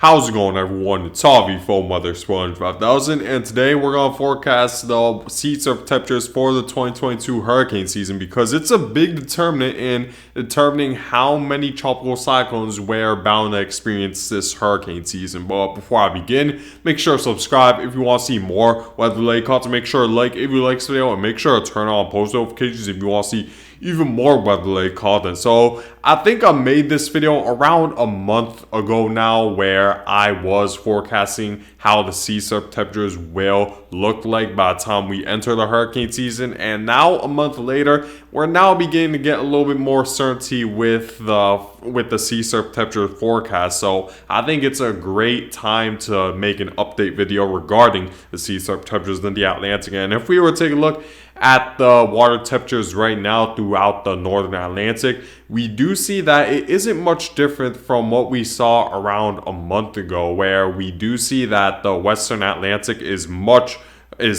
How's it going, everyone? It's Avi from Weather Sponge 5000, and today we're going to forecast the sea surface temperatures for the 2022 hurricane season because it's a big determinant in determining how many tropical cyclones we're bound to experience this hurricane season. But before I begin, make sure to subscribe if you want to see more weather-related content. Make sure to like if you like this video, and make sure to turn on post notifications if you want to see even more weather-related content. So I think I made this video around a month ago now, where I was forecasting how the sea surface temperatures will look like by the time we enter the hurricane season. And now, a month later, we're now beginning to get a little bit more certainty with the sea surface temperature forecast. So I think it's a great time to make an update video regarding the sea surface temperatures in the Atlantic. And if we were to take a look at the water temperatures right now throughout the northern Atlantic, we do see that it isn't much different from what we saw around a month ago, where we do see that the western Atlantic is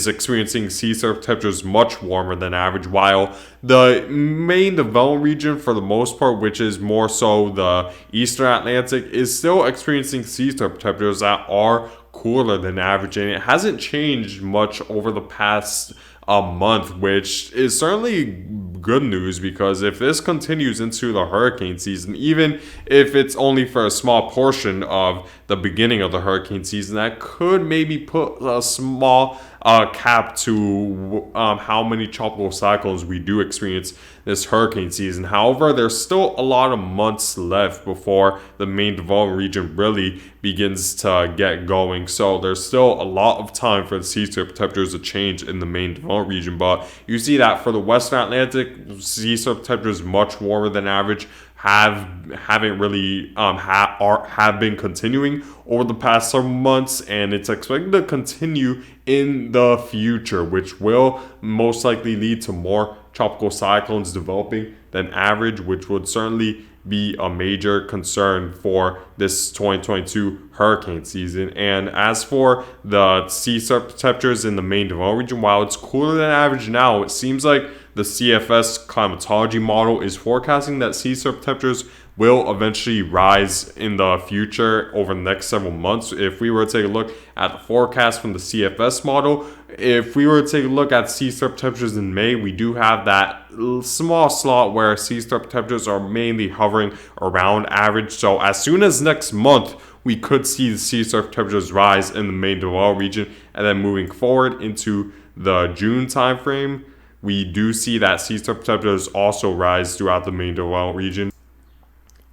experiencing sea surface temperatures much warmer than average, while the main developed region, for the most part, which is more so the eastern Atlantic, is still experiencing sea surface temperatures that are cooler than average. And it hasn't changed much over the past a month, which is certainly good news, because if this continues into the hurricane season, even if it's only for a small portion of the beginning of the hurricane season, that could maybe put a small cap to how many tropical cyclones we do experience this hurricane season. However, there's still a lot of months left before the main development region really begins to get going. So there's still a lot of time for the sea surface temperatures to change in the main development region. But you see that for the western Atlantic, sea surface temperatures much warmer than average have been continuing over the past several months, and it's expected to continue in the future, which will most likely lead to more tropical cyclones developing than average, which would certainly be a major concern for this 2022 hurricane season. And as for the sea surface temperatures in the main development region, while it's cooler than average now, it seems like the CFS climatology model is forecasting that sea surface temperatures will eventually rise in the future over the next several months. If we were to take a look at the forecast from the CFS model, if we were to take a look at sea surface temperatures in May, we do have that small slot where sea surface temperatures are mainly hovering around average. So as soon as next month, we could see the sea surface temperatures rise in the main developed region. And then moving forward into the June timeframe, we do see that sea surface temperatures also rise throughout the main developed region.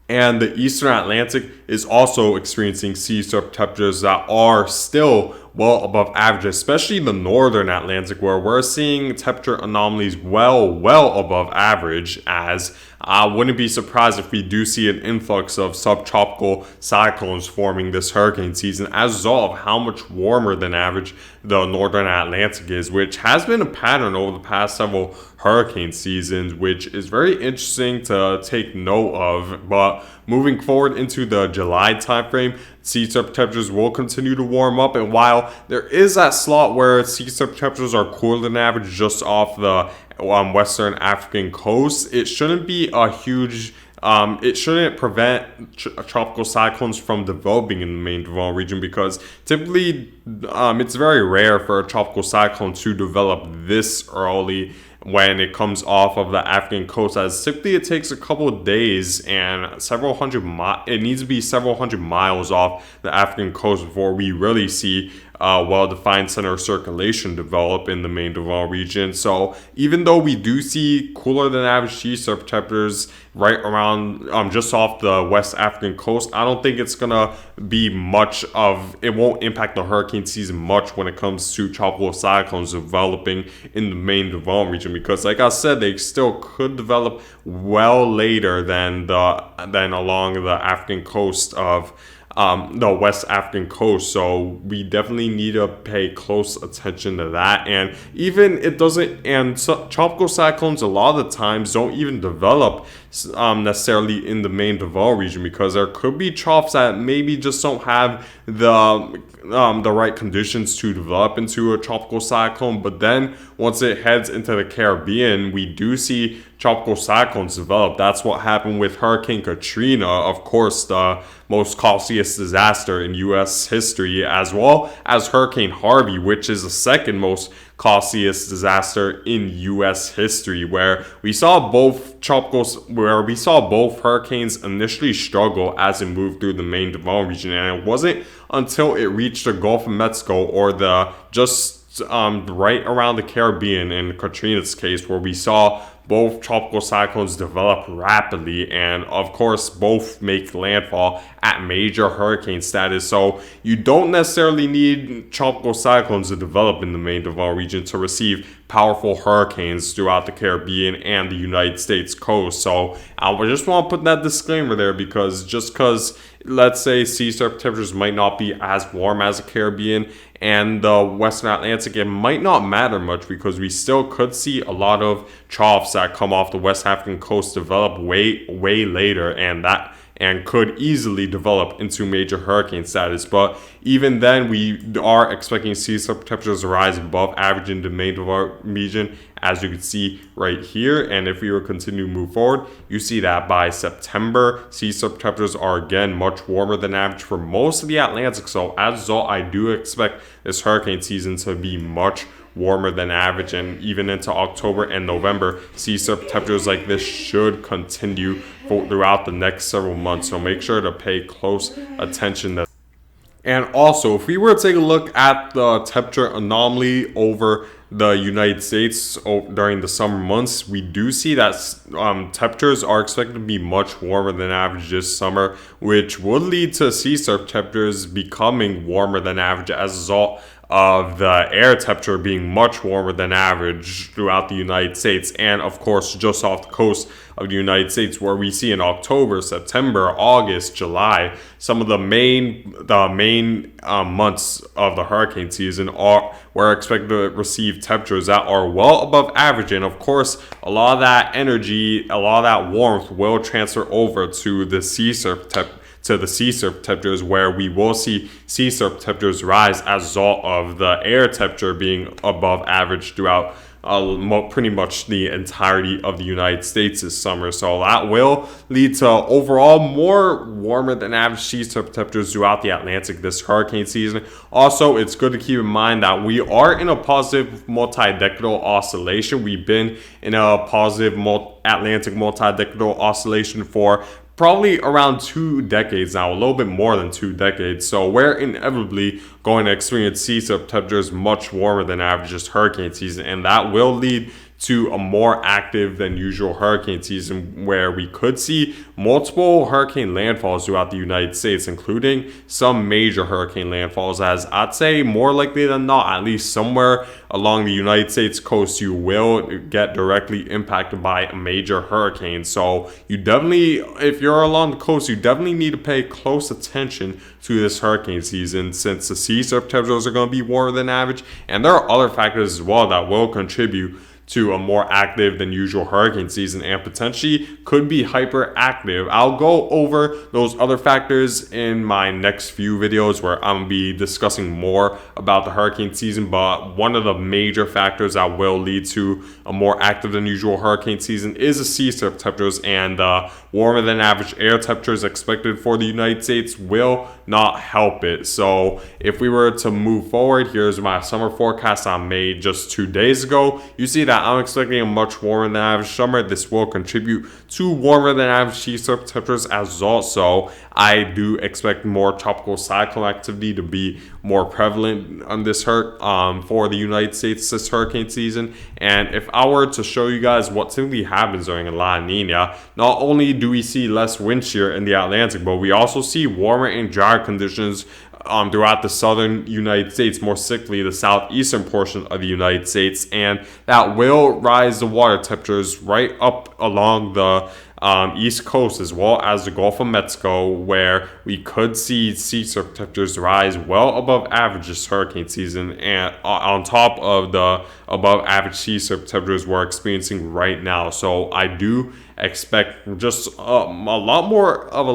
And the eastern Atlantic is also experiencing sea surface temperatures that are still well above average, especially the northern Atlantic, where we're seeing temperature anomalies well above average. As I wouldn't be surprised if we do see an influx of subtropical cyclones forming this hurricane season as a result of how much warmer than average the northern Atlantic is, which has been a pattern over the past several hurricane seasons, which is very interesting to take note of. But moving forward into the July timeframe, sea surface temperatures will continue to warm up, and while there is that slot where sea surface temperatures are cooler than average just off the western African coast, it shouldn't be a huge it shouldn't prevent tropical cyclones from developing in the main developed region, because typically it's very rare for a tropical cyclone to develop this early when it comes off of the African coast, as typically it takes a couple of days and it needs to be several hundred miles off the African coast before we really see well-defined center of circulation develop in the main developed region. So even though we do see cooler than average sea surface temperatures right around just off the West African coast, I don't think it's gonna be it won't impact the hurricane season much when it comes to tropical cyclones developing in the main development region, because like I said, they still could develop well later than along the African coast of the West African coast. So we definitely need to pay close attention to that. And even tropical cyclones a lot of the times don't even develop necessarily in the main Duval region, because there could be troughs that maybe just don't have the right conditions to develop into a tropical cyclone. But then once it heads into the Caribbean, we do see tropical cyclones develop. That's what happened with Hurricane Katrina, of course, the most costliest disaster in U.S. history, as well as Hurricane Harvey, which is the second most costliest disaster in U.S. history, where we saw both hurricanes initially struggle as it moved through the main Duval region, and it wasn't until it reached the Gulf of Mexico, or the just right around the Caribbean in Katrina's case, where we saw both tropical cyclones develop rapidly, and of course both make landfall at major hurricane status. So you don't necessarily need tropical cyclones to develop in the main Duval region to receive powerful hurricanes throughout the Caribbean and the United States coast. So I just want to put that disclaimer there, because just because, let's say, sea surface temperatures might not be as warm as the Caribbean and the Western Atlantic, it might not matter much, because we still could see a lot of troughs that come off the West African coast develop way later, and could easily develop into major hurricane status. But even then, we are expecting sea surface temperatures to rise above average in the main Duval region, as you can see right here. And if we were to continue to move forward, you see that by September, sea surface temperatures are again much warmer than average for most of the Atlantic. So as a result, I do expect this hurricane season to be much warmer than average, and even into October and November, sea surface temperatures like this should continue throughout the next several months. So make sure to pay close attention to. And also, if we were to take a look at the temperature anomaly over the United States during the summer months, we do see that temperatures are expected to be much warmer than average this summer, which would lead to sea surface temperatures becoming warmer than average as a result of the air temperature being much warmer than average throughout the United States, and of course just off the coast of the United States, where we see in October, September, August, July, some of the main months of the hurricane season we're expected to receive temperatures that are well above average. And of course, a lot of that energy, a lot of that warmth will transfer over to the sea surface temperatures, where we will see sea surface temperatures rise as a result of the air temperature being above average throughout pretty much the entirety of the United States this summer. So that will lead to overall more warmer than average sea surface temperatures throughout the Atlantic this hurricane season. Also, it's good to keep in mind that we are in a positive multi-decadal oscillation. We've been in a positive Atlantic multi-decadal oscillation for probably around 2 decades now, a little bit more than 2 decades. So we're inevitably going to experience sea surface temperatures much warmer than average this hurricane season, and that will lead to a more active than usual hurricane season, where we could see multiple hurricane landfalls throughout the United States, including some major hurricane landfalls, as I'd say more likely than not, at least somewhere along the United States coast, you will get directly impacted by a major hurricane. So you definitely, if you're along the coast, you definitely need to pay close attention to this hurricane season, since the sea surface temperatures are going to be warmer than average, and there are other factors as well that will contribute to a more active than usual hurricane season and potentially could be hyperactive. I'll go over those other factors in my next few videos, where I'm going to be discussing more about the hurricane season. But one of the major factors that will lead to a more active than usual hurricane season is the sea surface temperatures, and warmer than average air temperatures expected for the United States will not help it. So if we were to move forward, here's my summer forecast I made just 2 days ago. You see that I'm expecting a much warmer than average summer. This will contribute to warmer than average sea surface temperatures as a result. So I do expect more tropical cyclone activity to be more prevalent on this for the United States this hurricane season. And if I were to show you guys what typically happens during a La Nina, not only do we see less wind shear in the Atlantic, but we also see warmer and drier conditions throughout the southern United States, more specifically the southeastern portion of the United States, and that will rise the water temperatures right up along the East Coast, as well as the Gulf of Mexico, where we could see sea surface temperatures rise well above average this hurricane season, and on top of the above average sea surface temperatures we're experiencing right now. So I do expect just a lot more of a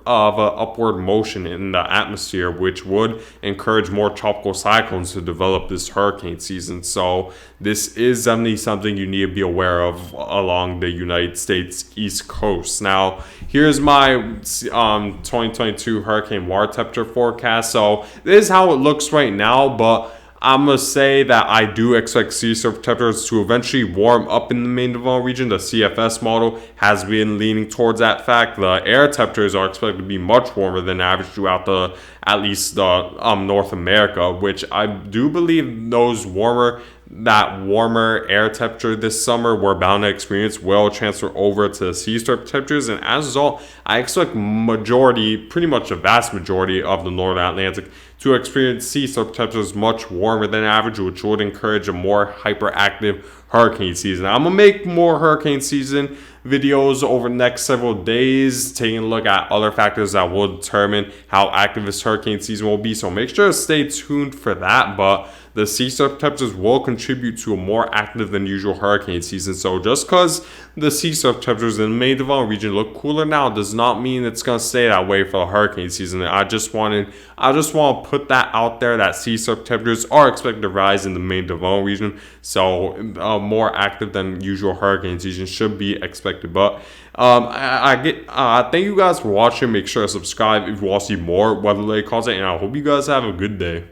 upward motion in the atmosphere, which would encourage more tropical cyclones to develop this hurricane season. So this is definitely something you need to be aware of along the United States East Coast. Now, here's my 2022 hurricane water temperature forecast. So this is how it looks right now, but I'm going to say that I do expect sea surface temperatures to eventually warm up in the main development region. The CFS model has been leaning towards that fact. The air temperatures are expected to be much warmer than average throughout at least North America, which I do believe that warmer air temperature this summer we're bound to experience will transfer over to the sea surface temperatures, and as a result, I expect pretty much a vast majority of the Northern Atlantic to experience sea surface temperatures much warmer than average, which would encourage a more hyperactive hurricane season. I'm gonna make more hurricane season videos over the next several days, taking a look at other factors that will determine how active this hurricane season will be. So make sure to stay tuned for that. But the sea surface temperatures will contribute to a more active than usual hurricane season. So just because the sea surface temperatures in the main development region look cooler now does not mean it's going to stay that way for the hurricane season. I just want to put that out there, that sea surface temperatures are expected to rise in the main development region. So more active than usual hurricane season should be expected. But thank you guys for watching. Make sure to subscribe if you want to see more weather-related content, and I hope you guys have a good day.